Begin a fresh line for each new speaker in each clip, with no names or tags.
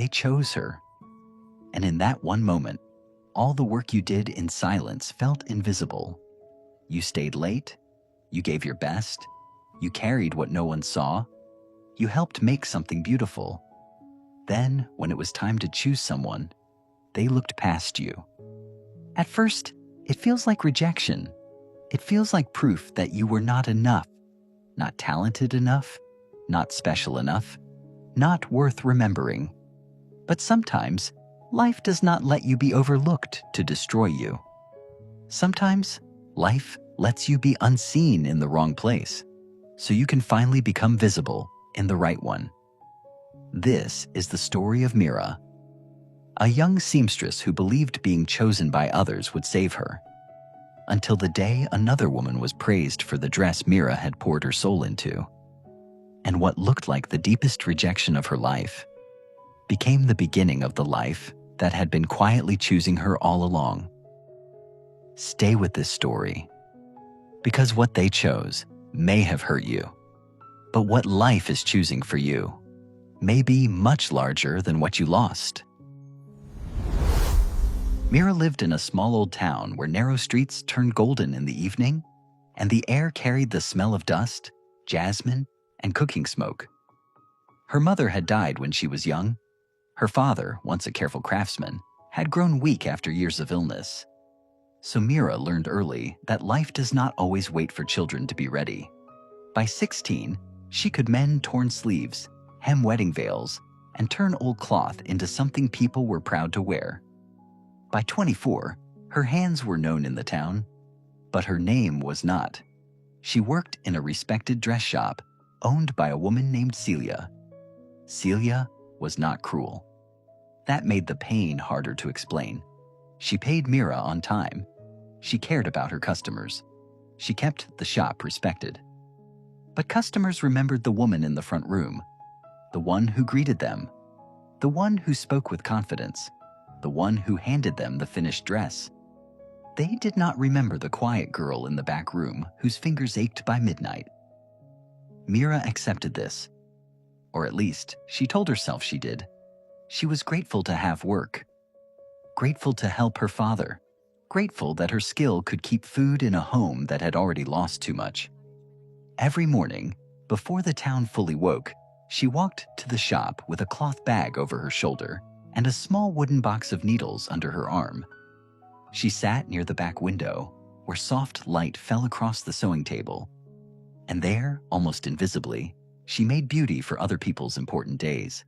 They chose her. And in that one moment, all the work you did in silence felt invisible. You stayed late, you gave your best, you carried what no one saw, you helped make something beautiful. Then, when it was time to choose someone, they looked past you. At first, it feels like rejection. It feels like proof that you were not enough, not talented enough, not special enough, not worth remembering. But sometimes, life does not let you be overlooked to destroy you. Sometimes, life lets you be unseen in the wrong place, so you can finally become visible in the right one. This is the story of Mira, a young seamstress who believed being chosen by others would save her, until the day another woman was praised for the dress Mira had poured her soul into. And what looked like the deepest rejection of her life became the beginning of the life that had been quietly choosing her all along. Stay with this story, because what they chose may have hurt you, but what life is choosing for you may be much larger than what you lost. Mira lived in a small old town where narrow streets turned golden in the evening, and the air carried the smell of dust, jasmine, and cooking smoke. Her mother had died when she was young. Her father, once a careful craftsman, had grown weak after years of illness. So Mira learned early that life does not always wait for children to be ready. By 16, she could mend torn sleeves, hem wedding veils, and turn old cloth into something people were proud to wear. By 24, her hands were known in the town, but her name was not. She worked in a respected dress shop owned by a woman named Celia. Celia was not cruel. That made the pain harder to explain. She paid Mira on time. She cared about her customers. She kept the shop respected. But customers remembered the woman in the front room, the one who greeted them, the one who spoke with confidence, the one who handed them the finished dress. They did not remember the quiet girl in the back room whose fingers ached by midnight. Mira accepted this, or at least she told herself she did. She was grateful to have work, grateful to help her father, grateful that her skill could keep food in a home that had already lost too much. Every morning, before the town fully woke, she walked to the shop with a cloth bag over her shoulder and a small wooden box of needles under her arm. She sat near the back window, where soft light fell across the sewing table. And there, almost invisibly, she made beauty for other people's important days.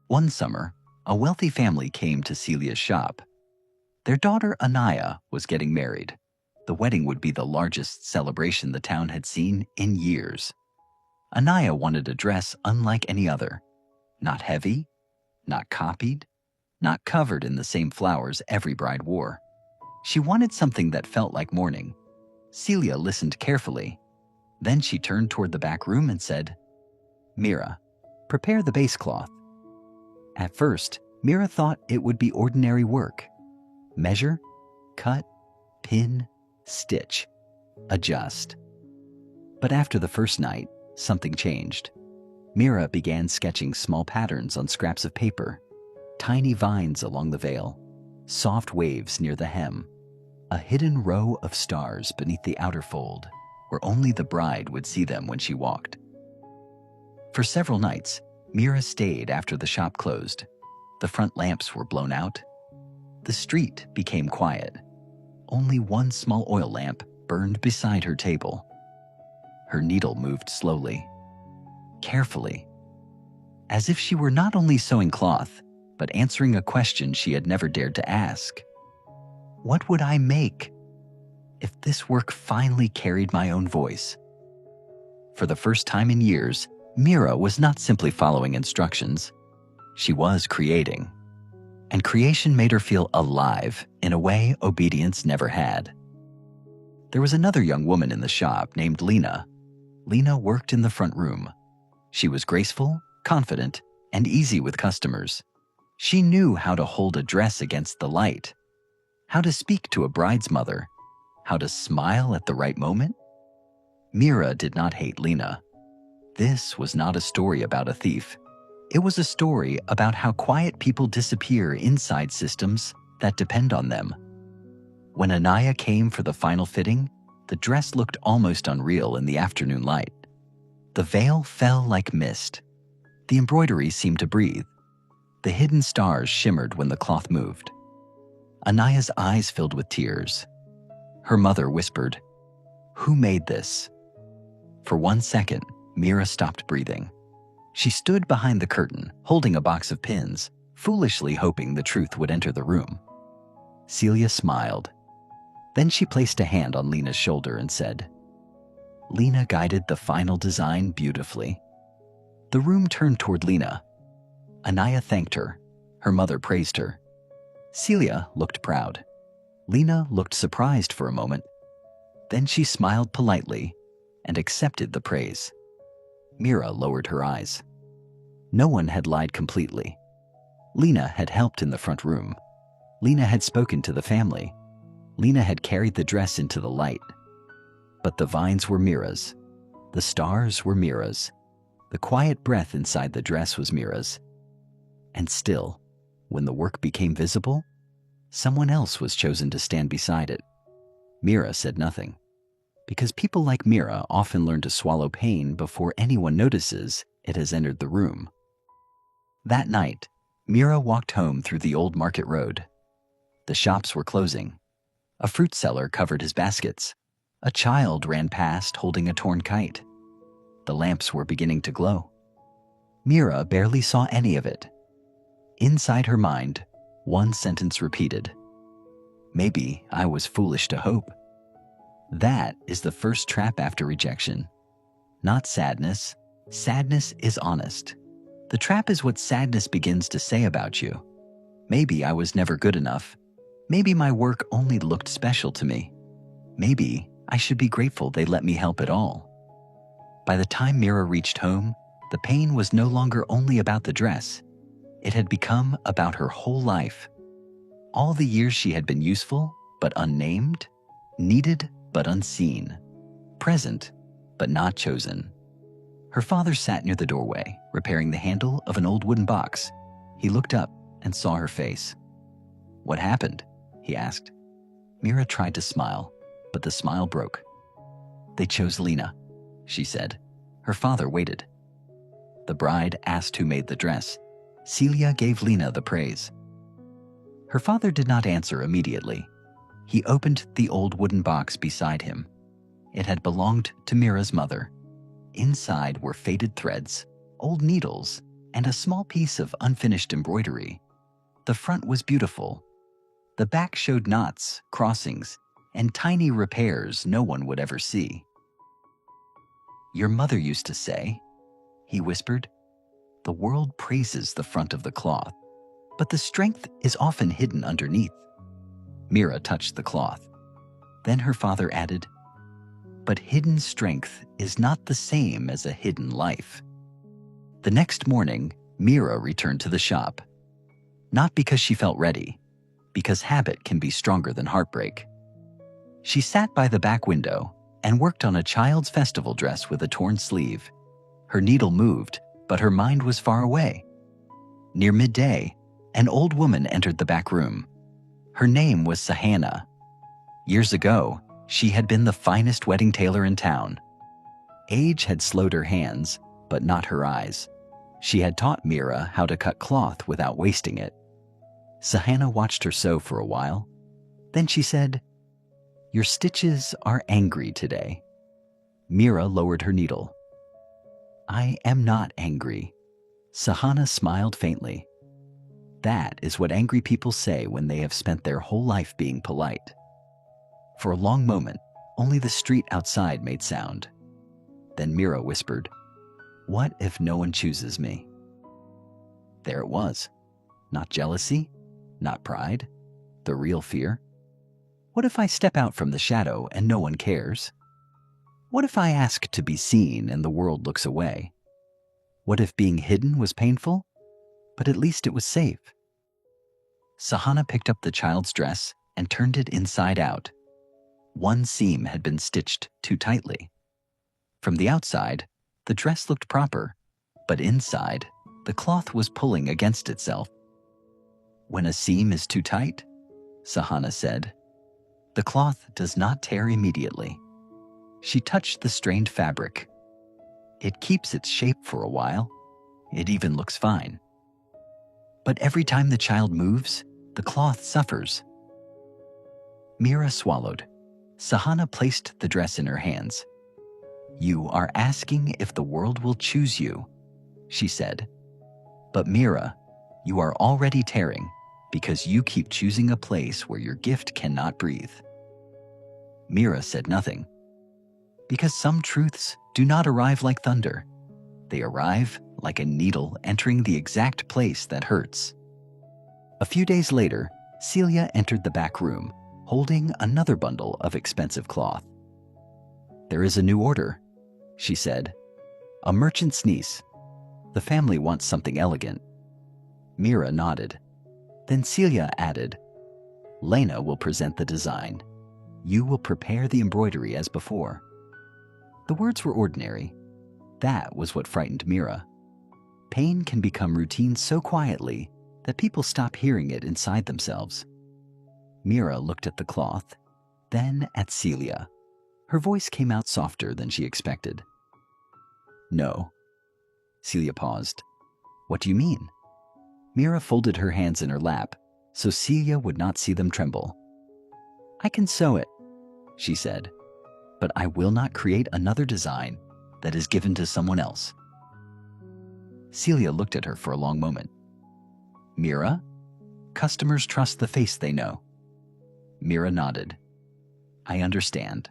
One summer, a wealthy family came to Celia's shop. Their daughter Anaya was getting married. The wedding would be the largest celebration the town had seen in years. Anaya wanted a dress unlike any other, not heavy, not copied, not covered in the same flowers every bride wore. She wanted something that felt like mourning. Celia listened carefully. Then she turned toward the back room and said, "Mira, prepare the base cloth." At first, Mira thought it would be ordinary work. Measure, cut, pin, stitch, adjust. But after the first night, something changed. Mira began sketching small patterns on scraps of paper, tiny vines along the veil, soft waves near the hem, a hidden row of stars beneath the outer fold, where only the bride would see them when she walked. For several nights, Mira stayed after the shop closed. The front lamps were blown out. The street became quiet. Only one small oil lamp burned beside her table. Her needle moved slowly, carefully, as if she were not only sewing cloth, but answering a question she had never dared to ask. What would I make if this work finally carried my own voice? For the first time in years, Mira was not simply following instructions. She was creating. And creation made her feel alive in a way obedience never had. There was another young woman in the shop named Lena. Lena worked in the front room. She was graceful, confident, and easy with customers. She knew how to hold a dress against the light, how to speak to a bride's mother, how to smile at the right moment. Mira did not hate Lena. This was not a story about a thief. It was a story about how quiet people disappear inside systems that depend on them. When Anaya came for the final fitting, the dress looked almost unreal in the afternoon light. The veil fell like mist. The embroidery seemed to breathe. The hidden stars shimmered when the cloth moved. Anaya's eyes filled with tears. Her mother whispered, "Who made this?" For 1 second, Mira stopped breathing. She stood behind the curtain, holding a box of pins, foolishly hoping the truth would enter the room. Celia smiled. Then she placed a hand on Lena's shoulder and said, "Lena guided the final design beautifully." The room turned toward Lena. Anaya thanked her. Her mother praised her. Celia looked proud. Lena looked surprised for a moment. Then she smiled politely and accepted the praise. Mira lowered her eyes. No one had lied completely. Lena had helped in the front room. Lena had spoken to the family. Lena had carried the dress into the light. But the vines were Mira's. The stars were Mira's. The quiet breath inside the dress was Mira's. And still, when the work became visible, someone else was chosen to stand beside it. Mira said nothing, because people like Mira often learn to swallow pain before anyone notices it has entered the room. That night, Mira walked home through the old market road. The shops were closing. A fruit seller covered his baskets. A child ran past holding a torn kite. The lamps were beginning to glow. Mira barely saw any of it. Inside her mind, one sentence repeated, "Maybe I was foolish to hope." That is the first trap after rejection. Not sadness. Sadness is honest. The trap is what sadness begins to say about you. Maybe I was never good enough. Maybe my work only looked special to me. Maybe I should be grateful they let me help at all. By the time Mira reached home, the pain was no longer only about the dress. It had become about her whole life. All the years she had been useful, but unnamed, needed, but unseen, present, but not chosen. Her father sat near the doorway, repairing the handle of an old wooden box. He looked up and saw her face. "What happened?" he asked. Mira tried to smile, but the smile broke. "They chose Lena," she said. Her father waited. The bride asked who made the dress. Celia gave Lena the praise. Her father did not answer immediately. He opened the old wooden box beside him. It had belonged to Mira's mother. Inside were faded threads, old needles, and a small piece of unfinished embroidery. The front was beautiful. The back showed knots, crossings, and tiny repairs no one would ever see. "Your mother used to say," he whispered, "the world praises the front of the cloth, but the strength is often hidden underneath." Mira touched the cloth. Then her father added, "But hidden strength is not the same as a hidden life." The next morning, Mira returned to the shop. Not because she felt ready, because habit can be stronger than heartbreak. She sat by the back window and worked on a child's festival dress with a torn sleeve. Her needle moved, but her mind was far away. Near midday, an old woman entered the back room. Her name was Sahana. Years ago, she had been the finest wedding tailor in town. Age had slowed her hands, but not her eyes. She had taught Mira how to cut cloth without wasting it. Sahana watched her sew for a while. Then she said, "Your stitches are angry today." Mira lowered her needle. "I am not angry." Sahana smiled faintly. That is what angry people say when they have spent their whole life being polite. For a long moment, only the street outside made sound. Then Mira whispered, "What if no one chooses me?" There it was. Not jealousy, not pride, the real fear. What if I step out from the shadow and no one cares? What if I ask to be seen and the world looks away? What if being hidden was painful, but at least it was safe? Sahana picked up the child's dress and turned it inside out. One seam had been stitched too tightly. From the outside, the dress looked proper, but inside, The cloth was pulling against itself. When a seam is too tight, Sahana said, the cloth does not tear immediately. She touched the strained fabric. It keeps its shape for a while. It even looks fine. But every time the child moves, the cloth suffers. Mira swallowed. Sahana placed the dress in her hands. You are asking if the world will choose you, she said. But Mira, you are already tearing because you keep choosing a place where your gift cannot breathe. Mira said nothing. Because some truths do not arrive like thunder. They arrive like a needle entering the exact place that hurts. A few days later, Celia entered the back room, holding another bundle of expensive cloth. There is a new order, she said. A merchant's niece. The family wants something elegant. Mira nodded. Then Celia added, Lena will present the design. You will prepare the embroidery as before. The words were ordinary. That was what frightened Mira. Pain can become routine so quietly that people stop hearing it inside themselves. Mira looked at the cloth, then at Celia. Her voice came out softer than she expected. No. Celia paused. What do you mean? Mira folded her hands in her lap so Celia would not see them tremble. I can sew it, she said, but I will not create another design that is given to someone else. Celia looked at her for a long moment. Mira, customers trust the face they know. Mira nodded. I understand.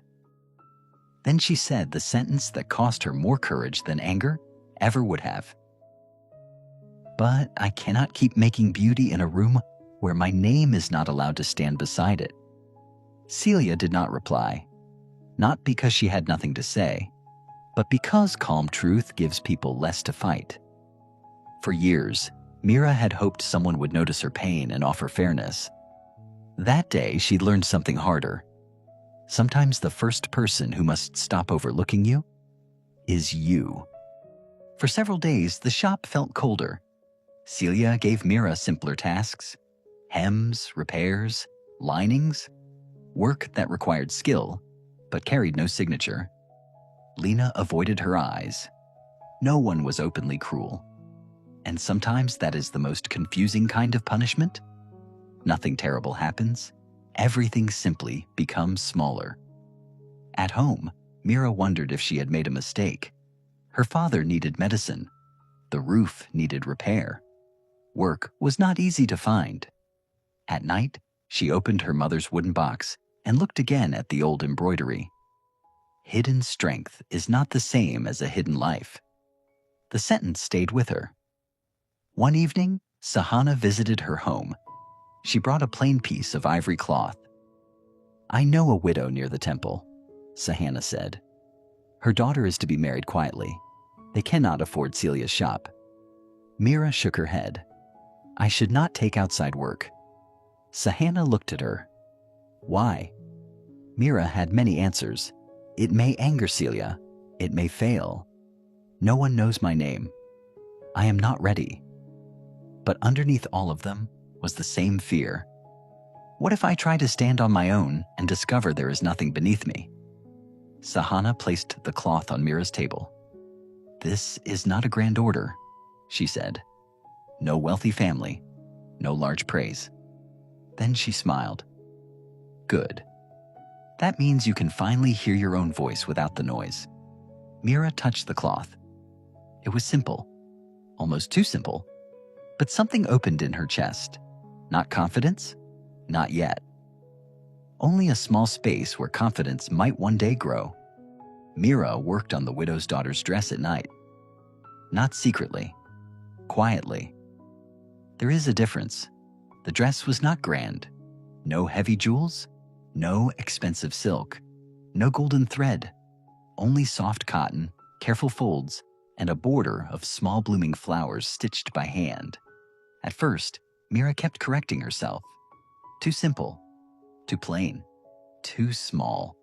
Then she said the sentence that cost her more courage than anger ever would have. But I cannot keep making beauty in a room where my name is not allowed to stand beside it. Celia did not reply, not because she had nothing to say, but because calm truth gives people less to fight. For years, Mira had hoped someone would notice her pain and offer fairness. That day, she'd learned something harder. Sometimes the first person who must stop overlooking you is you. For several days, the shop felt colder. Celia gave Mira simpler tasks, hems, repairs, linings, work that required skill, but carried no signature. Lena avoided her eyes. No one was openly cruel. And sometimes that is the most confusing kind of punishment. Nothing terrible happens. Everything simply becomes smaller. At home, Mira wondered if she had made a mistake. Her father needed medicine. The roof needed repair. Work was not easy to find. At night, she opened her mother's wooden box and looked again at the old embroidery. Hidden strength is not the same as a hidden life. The sentence stayed with her. One evening, Sahana visited her home. She brought a plain piece of ivory cloth. I know a widow near the temple, Sahana said. Her daughter is to be married quietly. They cannot afford Celia's shop. Mira shook her head. I should not take outside work. Sahana looked at her. Why? Mira had many answers. It may anger Celia. It may fail. No one knows my name. I am not ready. But underneath all of them was the same fear. What if I try to stand on my own and discover there is nothing beneath me? Sahana placed the cloth on Mira's table. This is not a grand order, she said. No wealthy family, no large praise. Then she smiled. Good. That means you can finally hear your own voice without the noise. Mira touched the cloth. It was simple, almost too simple, but something opened in her chest. Not confidence? Not yet. Only a small space where confidence might one day grow. Mira worked on the widow's daughter's dress at night. Not secretly, quietly. There is a difference. The dress was not grand. No heavy jewels, no expensive silk, no golden thread, only soft cotton, careful folds, and a border of small blooming flowers stitched by hand. At first, Mira kept correcting herself. Too simple, too plain, too small.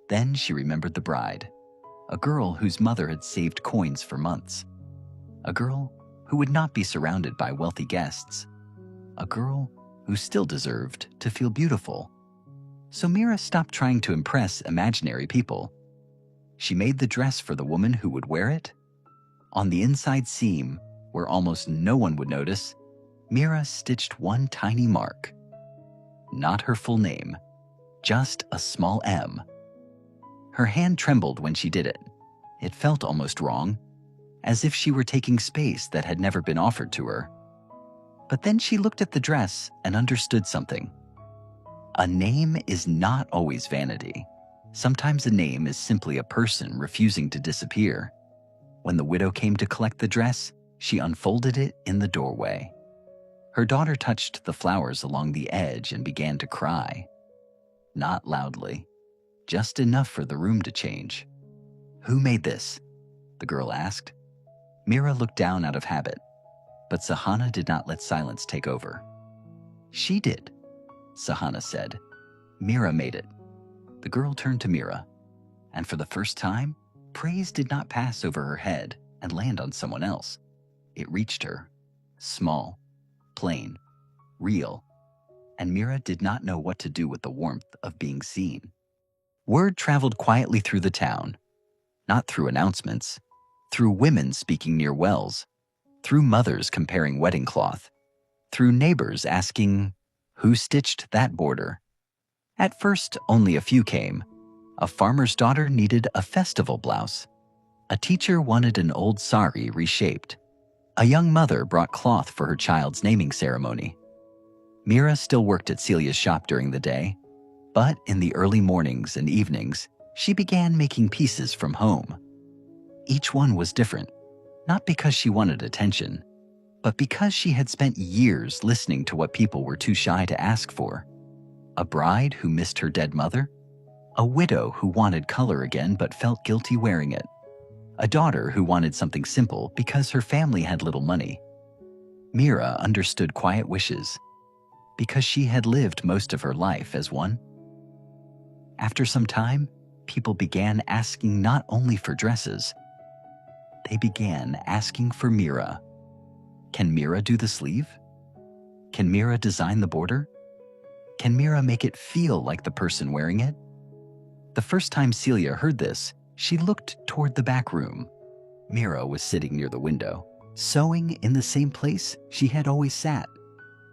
Then she remembered the bride, a girl whose mother had saved coins for months. A girl who would not be surrounded by wealthy guests, a girl who still deserved to feel beautiful. So Mira stopped trying to impress imaginary people. She made the dress for the woman who would wear it. On the inside seam, where almost no one would notice, Mira stitched one tiny mark. Not her full name, just a small M. Her hand trembled when she did it. It felt almost wrong, as if she were taking space that had never been offered to her. But then she looked at the dress and understood something. A name is not always vanity. Sometimes a name is simply a person refusing to disappear. When the widow came to collect the dress, she unfolded it in the doorway. Her daughter touched the flowers along the edge and began to cry. Not loudly, just enough for the room to change. "Who made this?" the girl asked. Mira looked down out of habit, but Sahana did not let silence take over. "She did," Sahana said. "Mira made it." The girl turned to Mira, and for the first time, praise did not pass over her head and land on someone else. It reached her, small, plain, real, and Mira did not know what to do with the warmth of being seen. Word traveled quietly through the town, not through announcements, through women speaking near wells, through mothers comparing wedding cloth, through neighbors asking, "Who stitched that border?" At first, only a few came. A farmer's daughter needed a festival blouse. A teacher wanted an old sari reshaped. A young mother brought cloth for her child's naming ceremony. Mira still worked at Celia's shop during the day, but in the early mornings and evenings, she began making pieces from home. Each one was different, not because she wanted attention, but because she had spent years listening to what people were too shy to ask for. A bride who missed her dead mother, a widow who wanted color again but felt guilty wearing it, a daughter who wanted something simple because her family had little money. Mira understood quiet wishes because she had lived most of her life as one. After some time, people began asking not only for dresses, they began asking for Mira. Can Mira do the sleeve? Can Mira design the border? Can Mira make it feel like the person wearing it? The first time Celia heard this, she looked toward the back room. Mira was sitting near the window, sewing in the same place she had always sat,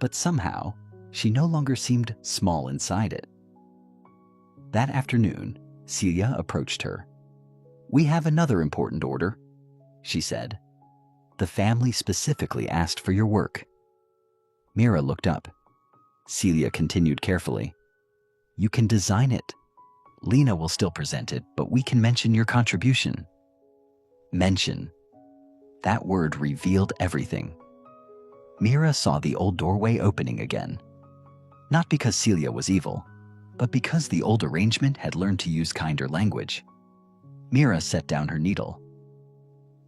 but somehow she no longer seemed small inside it. That afternoon, Celia approached her. "We have another important order," she said. "The family specifically asked for your work." Mira looked up. Celia continued carefully. "You can design it. Lena will still present it, but we can mention your contribution." Mention. That word revealed everything. Mira saw the old doorway opening again. Not because Celia was evil, but because the old arrangement had learned to use kinder language. Mira set down her needle.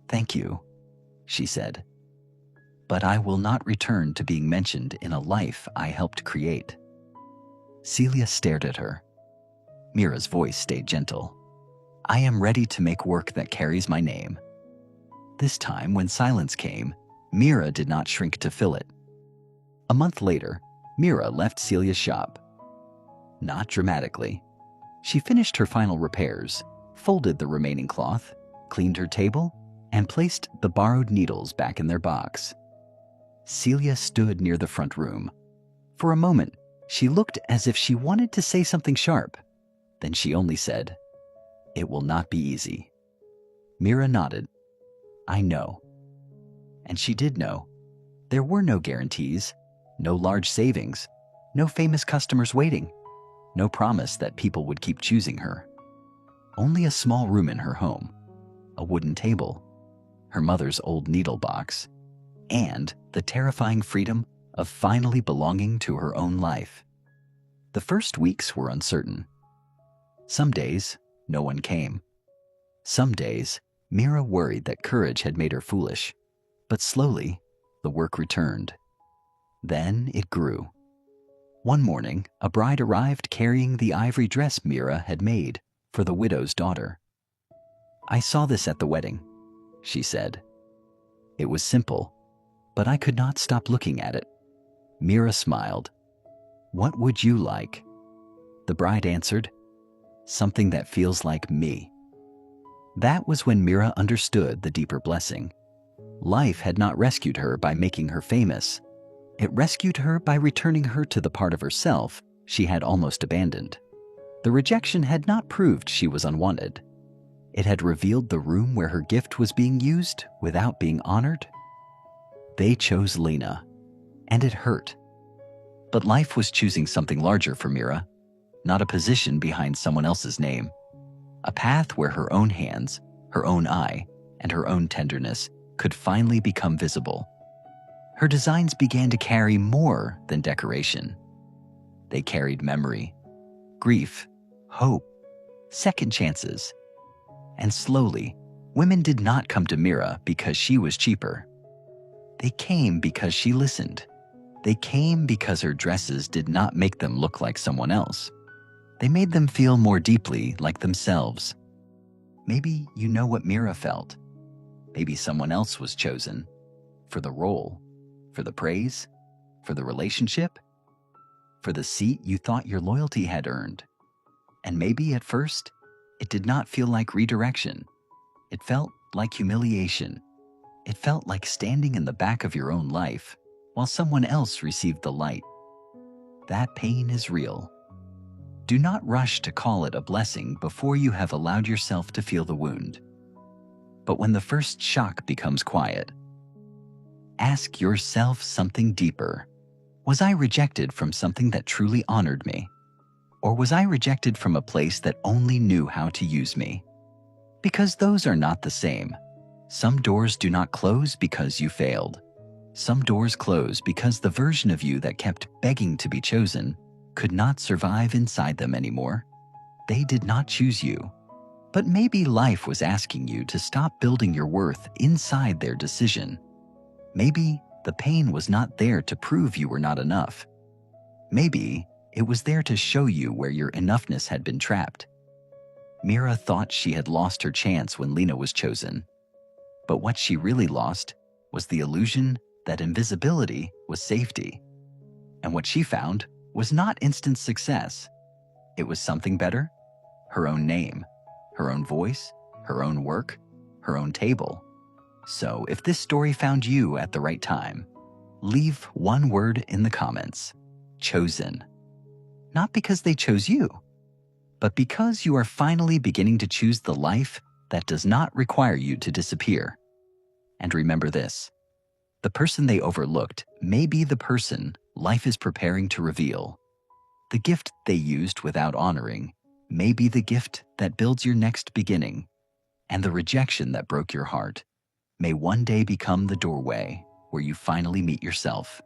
"Thank you," she said. "But I will not return to being mentioned in a life I helped create." Celia stared at her. Mira's voice stayed gentle. "I am ready to make work that carries my name." This time, when silence came, Mira did not shrink to fill it. A month later, Mira left Celia's shop. Not dramatically. She finished her final repairs, folded the remaining cloth, cleaned her table, and placed the borrowed needles back in their box. Celia stood near the front room. For a moment, she looked as if she wanted to say something sharp. Then she only said, "It will not be easy." Mira nodded. "I know." And she did know. There were no guarantees, no large savings, no famous customers waiting, no promise that people would keep choosing her. Only a small room in her home, a wooden table, her mother's old needle box, and the terrifying freedom of finally belonging to her own life. The first weeks were uncertain. Some days, no one came. Some days, Mira worried that courage had made her foolish. But slowly, the work returned. Then it grew. One morning, a bride arrived carrying the ivory dress Mira had made for the widow's daughter. "I saw this at the wedding," she said. It was simple, but I could not stop looking at it. Mira smiled. "What would you like?" The bride answered, "Something that feels like me." That was when Mira understood the deeper blessing. Life had not rescued her by making her famous. It rescued her by returning her to the part of herself she had almost abandoned. The rejection had not proved she was unwanted. It had revealed the room where her gift was being used without being honored. They chose Lena, and it hurt. But life was choosing something larger for Mira, not a position behind someone else's name. A path where her own hands, her own eye, and her own tenderness could finally become visible. Her designs began to carry more than decoration. They carried memory, grief, hope, second chances. And slowly, women did not come to Mira because she was cheaper. They came because she listened. They came because her dresses did not make them look like someone else. They made them feel more deeply like themselves. Maybe you know what Mira felt. Maybe someone else was chosen. For the role, for the praise, for the relationship, for the seat you thought your loyalty had earned. And maybe at first, it did not feel like redirection. It felt like humiliation. It felt like standing in the back of your own life while someone else received the light. That pain is real. Do not rush to call it a blessing before you have allowed yourself to feel the wound. But when the first shock becomes quiet, ask yourself something deeper. Was I rejected from something that truly honored me? Or was I rejected from a place that only knew how to use me? Because those are not the same. Some doors do not close because you failed. Some doors close because the version of you that kept begging to be chosen could not survive inside them anymore. They did not choose you. But maybe life was asking you to stop building your worth inside their decision. Maybe the pain was not there to prove you were not enough. Maybe it was there to show you where your enoughness had been trapped. Mira thought she had lost her chance when Lena was chosen. But what she really lost was the illusion that invisibility was safety. And what she found was not instant success. It was something better: her own name, her own voice, her own work, her own table. So if this story found you at the right time, leave one word in the comments: chosen. Not because they chose you, but because you are finally beginning to choose the life that does not require you to disappear. And remember this: the person they overlooked may be the person life is preparing to reveal. The gift they used without honoring may be the gift that builds your next beginning. And the rejection that broke your heart may one day become the doorway where you finally meet yourself.